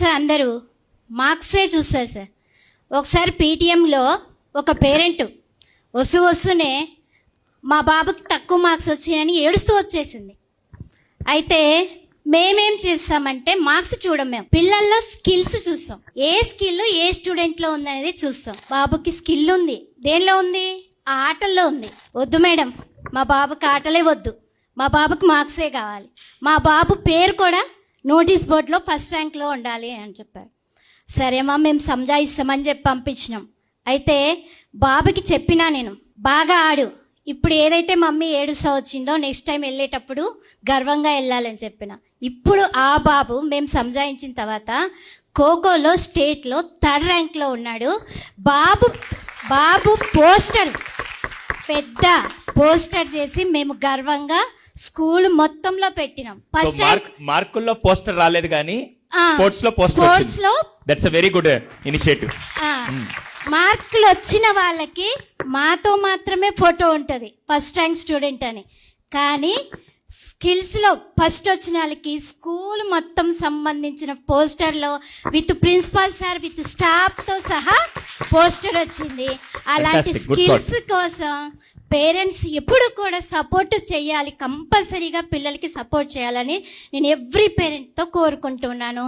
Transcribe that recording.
Parents అందరూ మార్క్సే చూస్తారు sir. ఒకసారి పీటీఎంలో ఒక పేరెంట్ వస్తూనే మా బాబుకి తక్కువ మార్క్స్ వచ్చాయని ఏడుస్తూ వచ్చేసింది. అయితే మేమేం చేస్తామంటే మార్క్స్ చూడం, మేము పిల్లల్లో స్కిల్స్ చూస్తాం. ఏ స్కిల్ ఏ స్టూడెంట్లో ఉందనేది చూస్తాం. బాబుకి స్కిల్ ఉంది, దేనిలో ఉంది? ఆ ఆటల్లో ఉంది. వద్దు మేడం, మా బాబుకి ఆటలే వద్దు, మా బాబుకి మార్క్సే కావాలి, మా బాబు పేరు కూడా నోటీస్ బోర్డులో ఫస్ట్ ర్యాంక్లో ఉండాలి అని చెప్పారు. సరేమా, మేము సంజాయిస్తామని చెప్పి పంపించినాం. అయితే బాబుకి చెప్పినా నేను, బాగా ఆడు, ఇప్పుడు ఏదైతే మమ్మీ ఏడుస్తా వచ్చిందో నెక్స్ట్ టైం వెళ్ళేటప్పుడు గర్వంగా వెళ్ళాలని చెప్పిన. ఇప్పుడు ఆ బాబు మేము సంజాయించిన తర్వాత ఖోఖోలో స్టేట్లో 3rd ర్యాంక్లో ఉన్నాడు. బాబు పోస్టర్, పెద్ద పోస్టర్ చేసి మేము గర్వంగా స్కూల్ మొత్తంలో పెట్టినాం. ఫస్ట్ మార్కుల్లో పోస్టర్ రాలేదు కానీ స్పోర్ట్స్ లో that's a very good initiative. మార్కులు వచ్చిన వాళ్ళకి మాతో మాత్రమే ఫోటో ఉంటుంది ఫస్ట్ ర్యాంక్ స్టూడెంట్ అని. కానీ స్కిల్స్లో ఫస్ట్ వచ్చిన వాళ్ళకి స్కూల్ మొత్తం సంబంధించిన పోస్టర్లో విత్ ప్రిన్సిపాల్ సార్ విత్ స్టాఫ్తో సహా పోస్టర్ వచ్చింది. అలాంటి స్కిల్స్ కోసం పేరెంట్స్ ఎప్పుడు కూడా సపోర్ట్ చేయాలి, కంపల్సరీగా పిల్లలకి సపోర్ట్ చేయాలని నేను ఎవ్రీ పేరెంట్తో కోరుకుంటున్నాను.